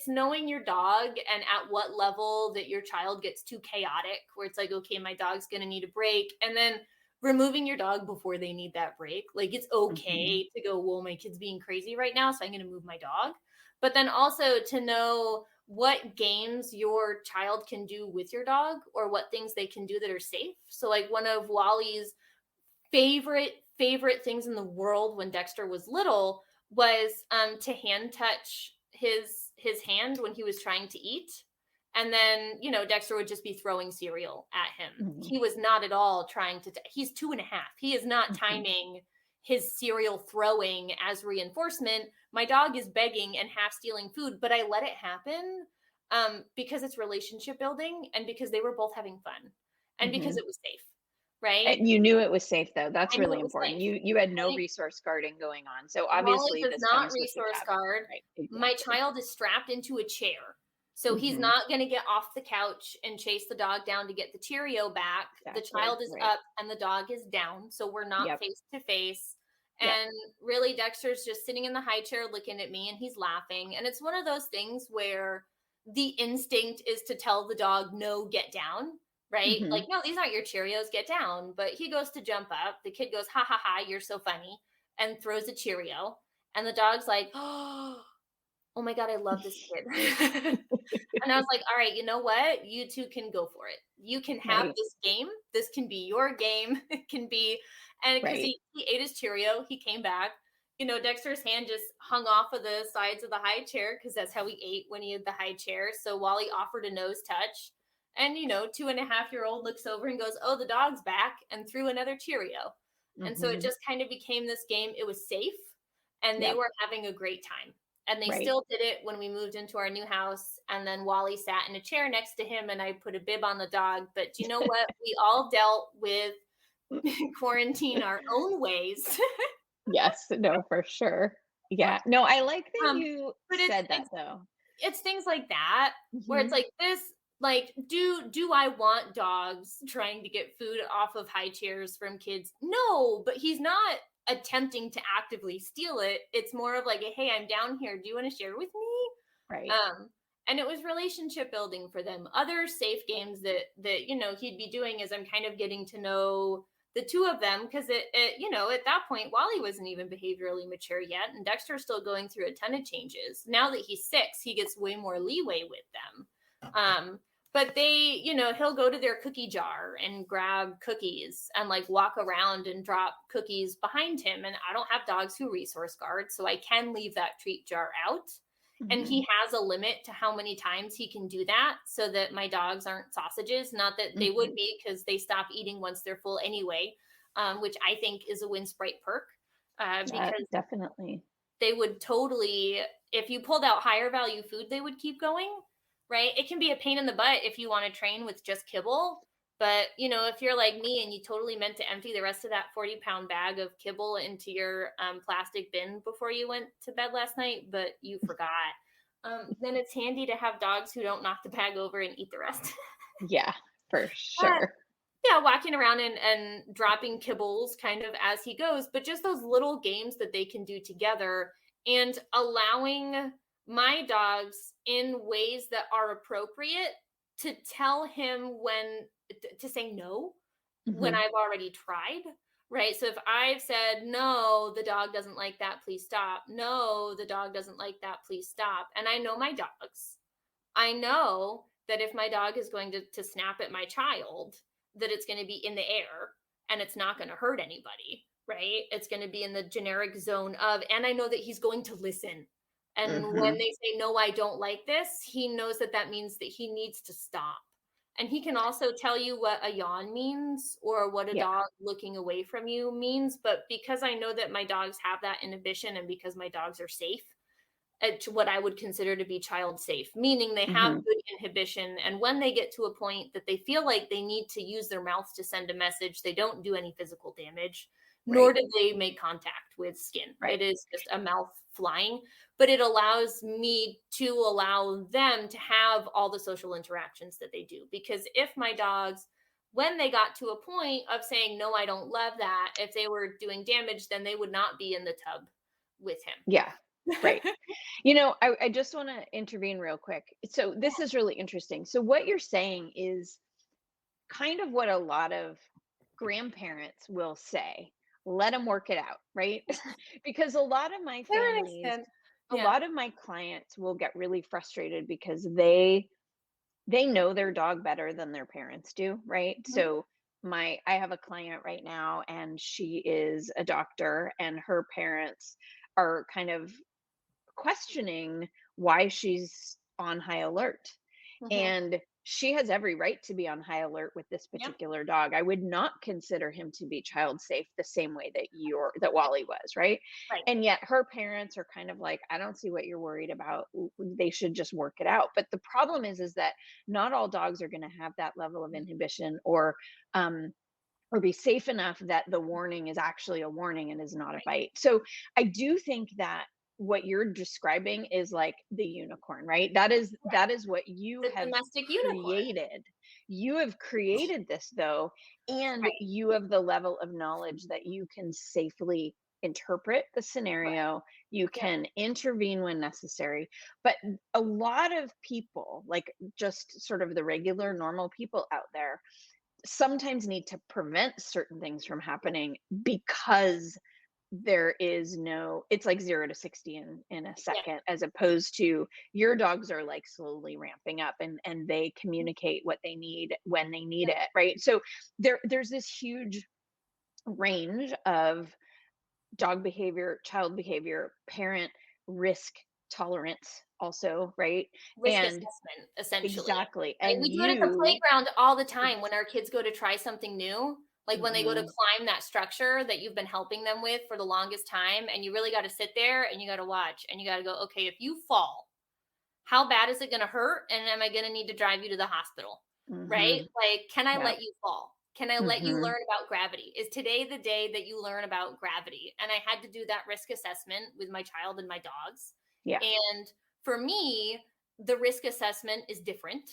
knowing your dog and at what level that your child gets too chaotic, where it's like, okay, my dog's going to need a break. And then removing your dog before they need that break. Like, it's okay to go, well, my kid's being crazy right now, so I'm going to move my dog. But then also to know what games your child can do with your dog, or what things they can do that are safe. So like one of Wally's favorite things in the world when Dexter was little was to hand touch his hand when he was trying to eat. And then, Dexter would just be throwing cereal at him. He was not at all trying to, he's 2.5. He is not timing his cereal throwing as reinforcement. My dog is begging and half stealing food, but I let it happen because it's relationship building, and because they were both having fun, and because it was safe. Right. And you knew it was safe, though. That's really important. You had no resource guarding going on. So obviously Wally does not resource guard. Right, exactly. My child is strapped into a chair. So he's not going to get off the couch and chase the dog down to get the Cheerio back. Exactly. The child is up and the dog is down. So we're not face to face. And really, Dexter's just sitting in the high chair looking at me, and he's laughing. And it's one of those things where the instinct is to tell the dog, no, get down. Right? Like, no, these aren't your Cheerios, get down. But he goes to jump up. The kid goes, ha, ha, ha, you're so funny, and throws a Cheerio. And the dog's like, oh my God, I love this kid. And I was like, all right, you know what? You two can go for it. You can have this game. This can be your game. It can be, and because he ate his Cheerio, he came back. Dexter's hand just hung off of the sides of the high chair, because that's how he ate when he had the high chair. So Wally offered a nose touch. And, 2.5-year-old looks over and goes, oh, the dog's back, and threw another Cheerio. And so it just kind of became this game. It was safe, and they were having a great time. And they still did it when we moved into our new house. And then Wally sat in a chair next to him, and I put a bib on the dog. But do you know what? We all dealt with quarantine our own ways. Yes, no, for sure. Yeah. No, I like that you said that, though. It's things like that, where it's like this. Like, do I want dogs trying to get food off of high chairs from kids? No, but he's not attempting to actively steal it. It's more of like, hey, I'm down here. Do you want to share with me? Right. And it was relationship building for them. Other safe games that he'd be doing as I'm kind of getting to know the 2 of them, because it at that point, Wally wasn't even behaviorally mature yet, and Dexter's still going through a ton of changes. Now that he's 6, he gets way more leeway with them. But they, he'll go to their cookie jar and grab cookies and like walk around and drop cookies behind him. And I don't have dogs who resource guard, so I can leave that treat jar out. And he has a limit to how many times he can do that, so that my dogs aren't sausages. Not that they would be, because they stop eating once they're full anyway, which I think is a Windsprite perk. Because definitely they would totally, if you pulled out higher value food, they would keep going. Right? It can be a pain in the butt if you want to train with just kibble, But, if you're like me and you totally meant to empty the rest of that 40-pound bag of kibble into your plastic bin before you went to bed last night, but you forgot, then it's handy to have dogs who don't knock the bag over and eat the rest. Yeah, for sure. Yeah, walking around and dropping kibbles kind of as he goes, but just those little games that they can do together and allowing my dogs in ways that are appropriate to tell him when to say no when I've already tried, right? So if I've said, no, the dog doesn't like that, please stop. No, the dog doesn't like that, please stop. And I know my dogs. I know that if my dog is going to snap at my child, that it's going to be in the air and it's not going to hurt anybody, right? It's going to be in the generic zone of, and I know that he's going to listen. And when they say, no, I don't like this, he knows that that means that he needs to stop. And he can also tell you what a yawn means or what a dog looking away from you means. But because I know that my dogs have that inhibition and because my dogs are safe, to what I would consider to be child safe, meaning they have good inhibition. And when they get to a point that they feel like they need to use their mouth to send a message, they don't do any physical damage, nor do they make contact with skin, right? It is just a mouth flying, but it allows me to allow them to have all the social interactions that they do. Because if my dogs, when they got to a point of saying, no, I don't love that, if they were doing damage, then they would not be in the tub with him. Yeah. Right. I just want to intervene real quick. So this is really interesting. So what you're saying is kind of what a lot of grandparents will say. Let them work it out, right? Because a lot of my families, a lot of my clients will get really frustrated because they know their dog better than their parents do, right? So I have a client right now and she is a doctor and her parents are kind of questioning why she's on high alert. And she has every right to be on high alert with this particular dog. I would not consider him to be child safe the same way that Wally was, right? And yet her parents are kind of like, I don't see what you're worried about. They should just work it out. But the problem is that not all dogs are going to have that level of inhibition or be safe enough that the warning is actually a warning and is not a bite. So I do think that what you're describing is like the unicorn, right? That is what you have created. You have created this though, and you have the level of knowledge that you can safely interpret the scenario. You can intervene when necessary. But a lot of people, like just sort of the regular normal people out there, sometimes need to prevent certain things from happening because there is it's like 0 to 60 in a second, as opposed to your dogs are like slowly ramping up and they communicate what they need when they need it, right? So there's this huge range of dog behavior, child behavior, parent risk tolerance also, right? Risk assessment, essentially. Exactly. And we do it at the playground all the time when our kids go to try something new. Like when they go to climb that structure that you've been helping them with for the longest time, and you really got to sit there and you got to watch and you got to go, okay, if you fall, how bad is it going to hurt? And am I going to need to drive you to the hospital? Right? Like, can I let you fall? Can I let you learn about gravity? Is today the day that you learn about gravity? And I had to do that risk assessment with my child and my dogs. And for me, the risk assessment is different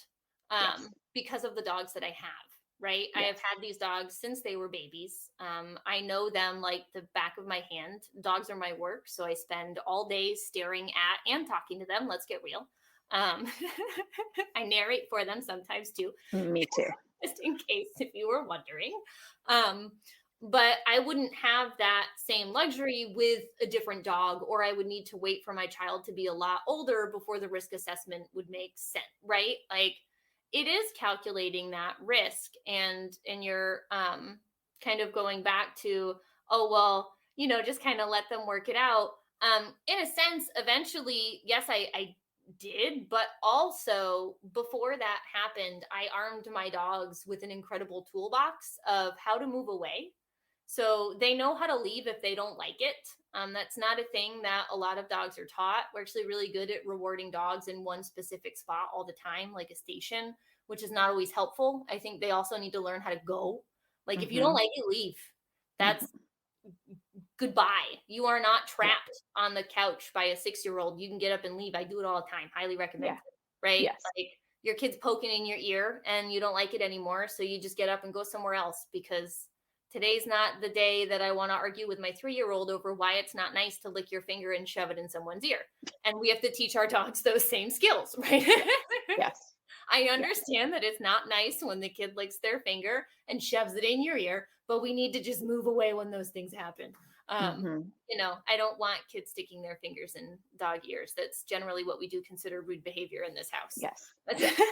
because of the dogs that I have. Right. I have had these dogs since they were babies. I know them like the back of my hand. Dogs are my work. So I spend all day staring at and talking to them. Let's get real. I narrate for them sometimes too. Me too. Just in case if you were wondering. But I wouldn't have that same luxury with a different dog, or I would need to wait for my child to be a lot older before the risk assessment would make sense. Right. Like, it is calculating that risk, and you're kind of going back to, just kind of let them work it out. In a sense, eventually, yes, I did, but also before that happened, I armed my dogs with an incredible toolbox of how to move away. So they know how to leave if they don't like it. That's not a thing that a lot of dogs are taught. We're actually really good at rewarding dogs in one specific spot all the time, like a station. which is not always helpful. I think they also need to learn how to go. Like, if you don't Mhm. like it, leave. That's goodbye. You are not trapped on the couch by a 6-year-old. You can get up and leave. I do it all the time. Highly recommend Yeah. it. Right? Yes. Like, your kid's poking in your ear and you don't like it anymore. So you just get up and go somewhere else, because today's not the day that I want to argue with my 3-year-old over why it's not nice to lick your finger and shove it in someone's ear. And we have to teach our dogs those same skills, right? Yes. I understand that it's not nice when the kid licks their finger and shoves it in your ear, but we need to just move away when those things happen. Mhm. You know, I don't want kids sticking their fingers in dog ears. That's generally what we do consider rude behavior in this house. Yes. That's Yeah.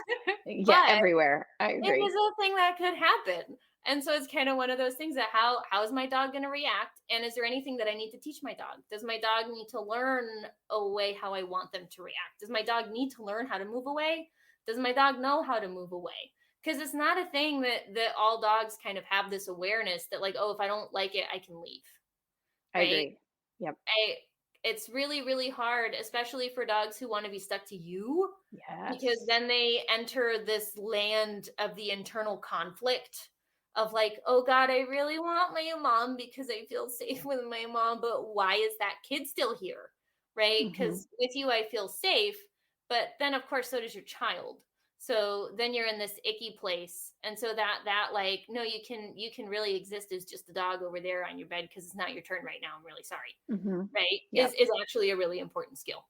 Yeah, But everywhere. I it agree. is a thing that could happen. And so it's kind of one of those things that how is my dog going to react? And is there anything that I need to teach my dog? Does my dog need to learn a way how I want them to react? Does my dog need to learn how to move away? Does my dog know how to move away? Because it's not a thing that all dogs kind of have this awareness that, like, oh, if I don't like it, I can leave. I agree. Yep. It's really, really hard, especially for dogs who want to be stuck to you, Yes. because then they enter this land of the internal conflict of like, oh God, I really want my mom because I feel safe with my mom, but why is that kid still here? Right? Because with you, I feel safe, but then of course, so does your child. So then you're in this icky place. And so that like, no, you can really exist as just a dog over there on your bed because it's not your turn right now. I'm really sorry. Mhm. Right? Yep. Is actually a really important skill.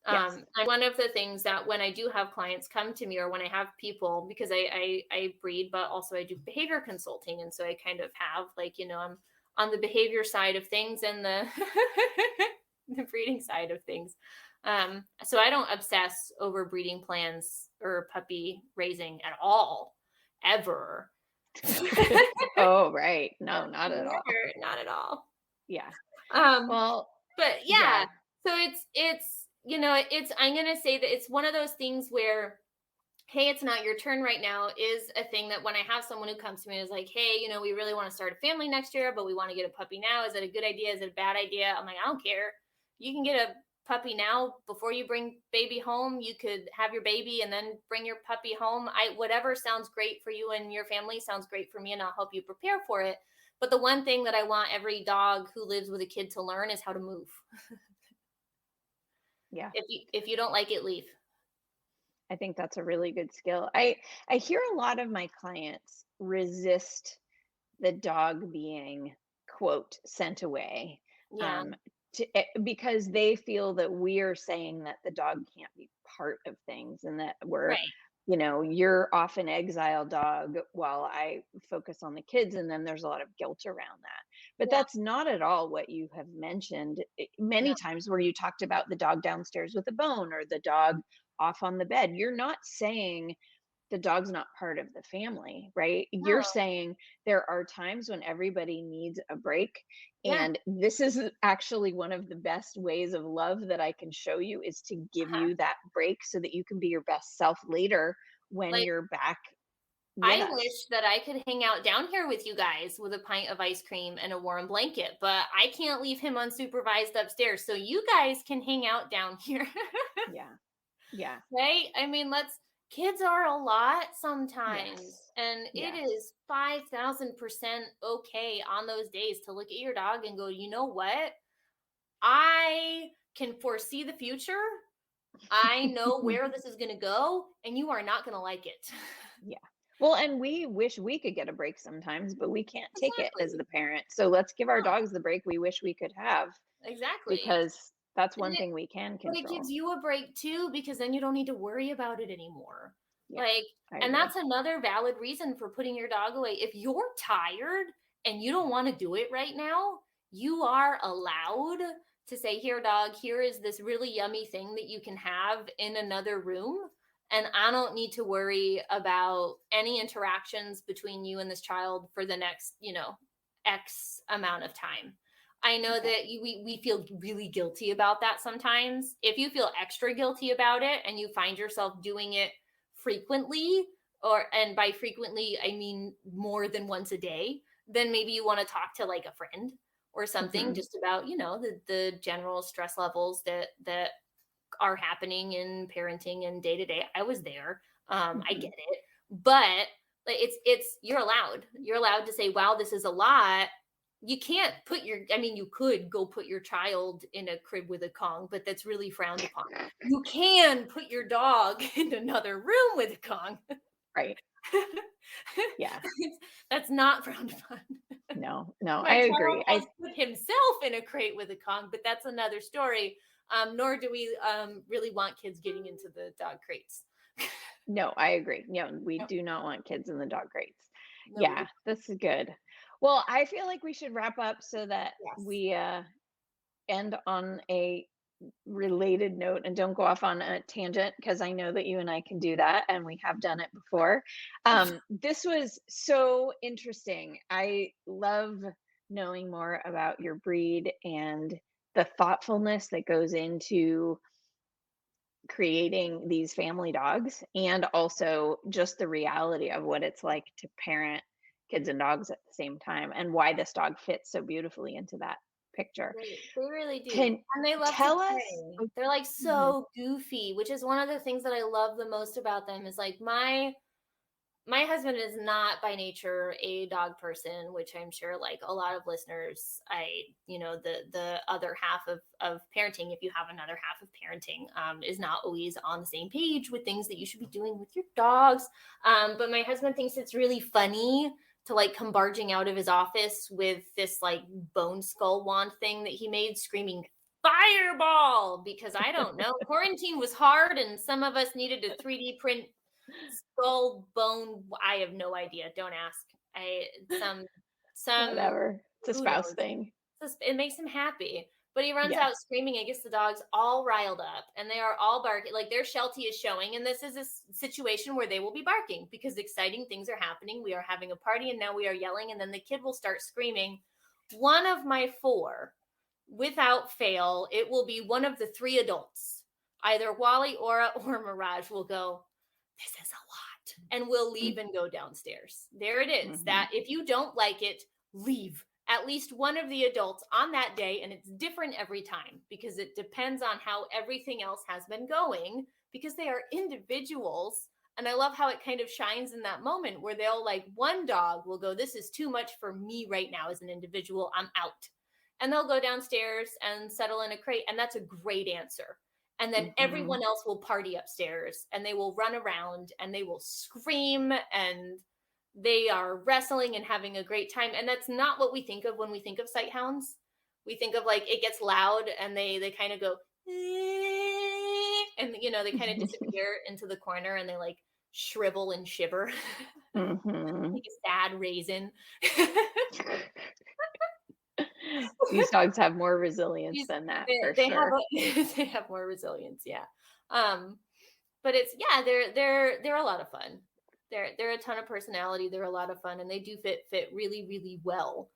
Yes. And one of the things that when I do have clients come to me, or when I have people, because I breed, but also I do behavior consulting. And so I kind of have, like, you know, I'm on the behavior side of things and the the breeding side of things. So I don't obsess over breeding plans or puppy raising at all, ever. Oh, right. No, not at all. Never, not at all. Yeah. Well, but yeah, yeah. so it's you know, I'm gonna say that it's one of those things where, hey, it's not your turn right now, is a thing that when I have someone who comes to me and is like, hey, you know, we really want to start a family next year, but we want to get a puppy now. Is it a good idea? Is it a bad idea? I'm like, I don't care. You can get a puppy now before you bring baby home. You could have your baby and then bring your puppy home. Whatever sounds great for you and your family sounds great for me, and I'll help you prepare for it. But the one thing that I want every dog who lives with a kid to learn is how to move. Yeah. If you don't like it, leave. I think that's a really good skill. I hear a lot of my clients resist the dog being, quote, sent away. Yeah. Because they feel that we're saying that the dog can't be part of things, and that we're, Right. you know, you're off an exile dog while I focus on the kids. And then there's a lot of guilt around that. But Yeah. that's not at all what you have mentioned many times, where you talked about the dog downstairs with a bone or the dog off on the bed. You're not saying the dog's not part of the family, right? You're No. saying there are times when everybody needs a break. Yeah. And this is actually one of the best ways of love that I can show you, is to give you that break so that you can be your best self later when Like, you're back with I us. wish that I could hang out down here with you guys with a pint of ice cream and a warm blanket, but I can't leave him unsupervised upstairs. So you guys can hang out down here. Yeah. Yeah. Right? I mean, kids are a lot sometimes. Yes. And it Yes. is 5,000% okay on those days to look at your dog and go, you know what? I can foresee the future. I know where this is going to go, and you are not going to like it. Yeah. Well, and we wish we could get a break sometimes, but we can't take it as Exactly. the parent. So let's give our No, dogs the break we wish we could have, exactly. because that's And one thing we can But it control. gives you a break too, because then you don't need to worry about it anymore. Yeah, Like, I and agree. that's another valid reason for putting your dog away. If you're tired and you don't want to do it right now, you are allowed to say, here, dog, here is this really yummy thing that you can have in another room. And I don't need to worry about any interactions between you and this child for the next, X amount of time. I know Okay. that we feel really guilty about that sometimes. If you feel extra guilty about it and you find yourself doing it frequently, and by frequently, I mean more than once a day, then maybe you want to talk to like a friend or something Mhm. just about, the general stress levels that are happening in parenting and day to day. I was there. I Mhm. get it. but like you're allowed to say, wow, this is a lot. You can't you could go put your child in a crib with a Kong, but that's really frowned upon. You can put your dog in another room with a Kong. Right. Yeah. That's not frowned upon. No, I agree. I put himself in a crate with a Kong, but that's another story. Nor do we really want kids getting into the dog crates. No, I agree. No, we do not want kids in the dog crates. No, Yeah, this is good. Well, I feel like we should wrap up so that we end on a related note and don't go off on a tangent, because I know that you and I can do that and we have done it before. This was so interesting. I love knowing more about your breed and the thoughtfulness that goes into creating these family dogs, and also just the reality of what it's like to parent kids and dogs at the same time, and why this dog fits so beautifully into that picture. They really do. And they love tell to us. play. They're like so goofy, which is one of the things that I love the most about them. Is like my husband is not by nature a dog person, which I'm sure like a lot of listeners, the other half of parenting, if you have another half of parenting, is not always on the same page with things that you should be doing with your dogs. But my husband thinks it's really funny to like come barging out of his office with this like bone skull wand thing that he made, screaming fireball, because I don't know, quarantine was hard and some of us needed to 3D print skull bone. I have no idea. Don't ask. Some Whatever. It's a spouse thing. It makes him happy. But he runs out screaming. I guess the dog's all riled up and they are all barking. Like their sheltie is showing. And this is a situation where they will be barking because exciting things are happening. We are having a party and now we are yelling. And then the kid will start screaming. One of my 4, without fail, it will be one of the 3 adults. Either Wally, Aura, or Mirage will go, this is a lot. And we'll leave and go downstairs. There it is. That if you don't like it, leave. At least one of the adults on that day, and it's different every time because it depends on how everything else has been going, because they are individuals. And I love how it kind of shines in that moment where they'll like, one dog will go, this is too much for me right now as an individual, I'm out. And they'll go downstairs and settle in a crate. And that's a great answer. And then everyone else will party upstairs and they will run around and they will scream and they are wrestling and having a great time. And that's not what we think of when we think of sight hounds. We think of like, it gets loud and they kind of go, and they kind of disappear into the corner and they like shrivel and shiver. Like a sad raisin. These dogs have more resilience than that. They have more resilience. Yeah. But it's, they're a lot of fun. They're a ton of personality. They're a lot of fun and they do fit really, really well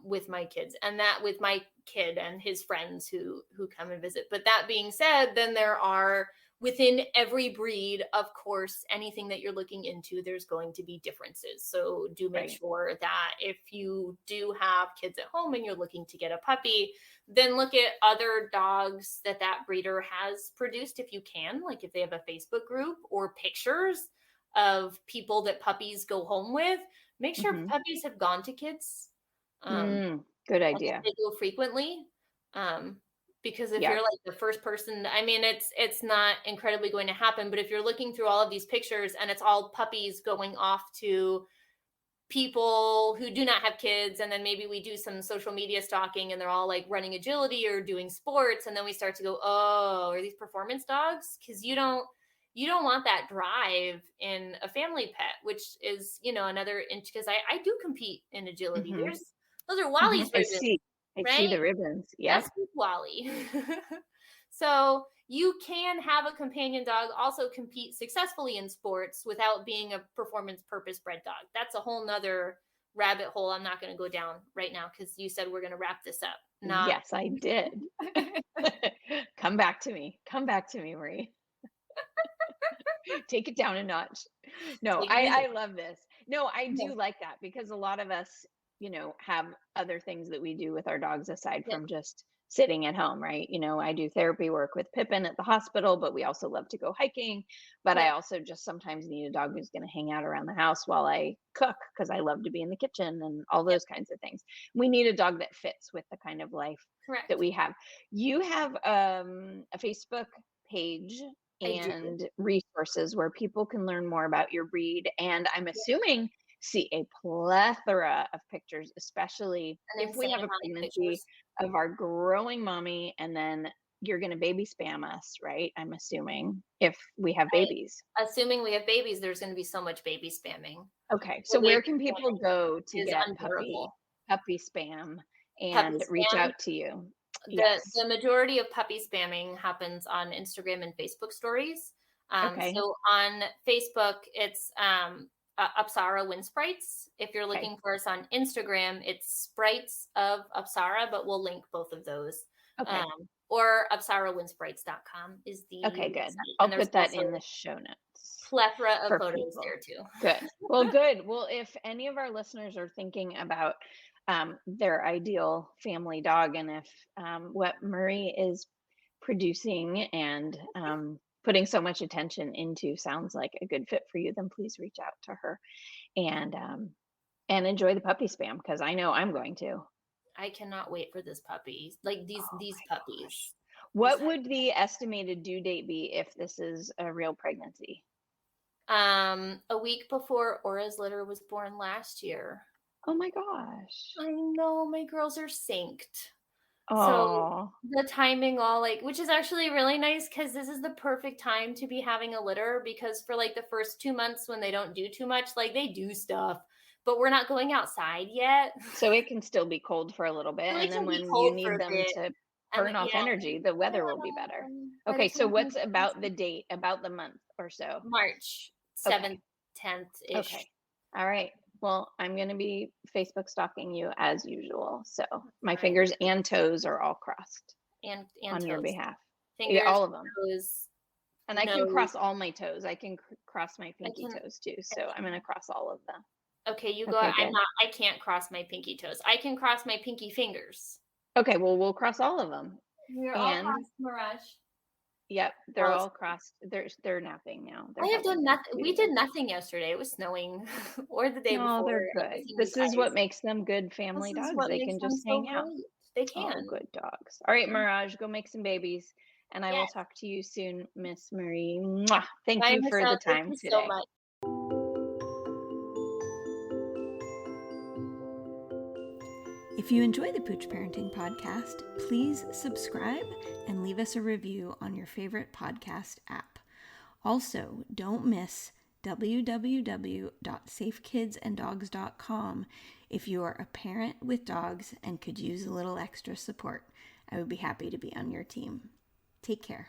with my kids, and that with my kid and his friends who come and visit. But that being said, then there are within every breed, of course, anything that you're looking into, there's going to be differences. So do make sure that if you do have kids at home and you're looking to get a puppy, then look at other dogs that breeder has produced if you can, like if they have a Facebook group or pictures of people that puppies go home with. Make sure puppies have gone to kids. Good idea. They go frequently. Because if you're like the first person, I mean, it's not incredibly going to happen, but if you're looking through all of these pictures and it's all puppies going off to people who do not have kids, and then maybe we do some social media stalking and they're all like running agility or doing sports, and then we start to go, oh, are these performance dogs? Because you don't want that drive in a family pet, which is, another inch, because I do compete in agility. Those are Wally's ribbons. I see the ribbons. Yeah. That's Wally. So you can have a companion dog also compete successfully in sports without being a performance purpose bred dog. That's a whole nother rabbit hole I'm not going to go down right now because you said we're going to wrap this up. Yes, I did. Come back to me, Marie. Take it down a notch. No, I love this. No, I do like that because a lot of us, have other things that we do with our dogs aside from just sitting at home, right? I do therapy work with Pippin at the hospital, but we also love to go hiking. But I Yeah. also just sometimes need a dog who's going to hang out around the house while I cook, because I love to be in the kitchen and all Yep. those kinds of things. We need a dog that fits with the kind of life that Correct. we have. You have a Facebook page I do. and resources where people can learn more about your breed. And I'm assuming see a plethora of pictures, especially An if we insane have a amount of pregnancy pictures. of our growing mommy, and then you're going to baby spam us, right? I'm assuming if we have babies. Assuming we have babies, there's going to be so much baby spamming. Okay, The so baby where can people spamming go to is get unbearable. puppy spam Puppy and reach spam. out to you? The Yes. the majority of puppy spamming happens on Instagram and Facebook stories. Okay. So on Facebook, it's Apsara Windsprites. If you're Okay. looking for us on Instagram, it's Sprites of Apsara, but we'll link both of those. Okay. Or ApsaraWindsprites.com is the Okay, good. website. I'll And there's put that also in the show notes plethora of for photos people. there too. Good. Well, good. Well, if any of our listeners are thinking about their ideal family dog, and if what Marie is producing and putting so much attention into sounds like a good fit for you, then please reach out to her and enjoy the puppy spam, because I know I'm going to. I cannot wait for this puppy. Like these Oh these my puppies. gosh. What would the estimated due date be if this is a real pregnancy? A week before Aura's litter was born last year. Oh my gosh. I know, my girls are synced. So Oh, the timing all which is actually really nice because this is the perfect time to be having a litter, because for the first 2 months when they don't do too much, they do stuff, but we're not going outside yet. so it can still be cold for a little bit, So and it then can be when you cold for need a them bit. to And burn off yeah, energy, the weather will be better. by Okay, the so time what's about the date, about the month or so? March Okay. 7th, 10th-ish. Okay. All right. Well, I'm going to be Facebook stalking you as usual. So my Fine. fingers and toes are all crossed And on your toes. behalf. Fingers, Yeah, all of them. toes, And I can nose. cross all my toes. I can cross my pinky can- toes too. So I'm going to cross all of them. Okay, you go. Okay, good. I can't cross my pinky toes. I can cross my pinky fingers. Okay, well, we'll cross all of them. You're all crossed, Mirage. Yep, they're all crossed. They're napping now. I have done nothing. We did nothing. nothing yesterday. It was snowing, or the day No, before. they're good. Everything This was is what ice. makes them good family This is dogs. what They makes can them just so hang out. great. They Oh, can. good dogs. All right, Mirage, go make some babies. And I will Yes. talk to you soon, Miss Marie. Mwah. Thank Bye, you for Michelle. the time Thank you today. so much. If you enjoy the Pooch Parenting Podcast, please subscribe and leave us a review on your favorite podcast app. Also, don't miss www.safekidsanddogs.com if you are a parent with dogs and could use a little extra support. I would be happy to be on your team. Take care.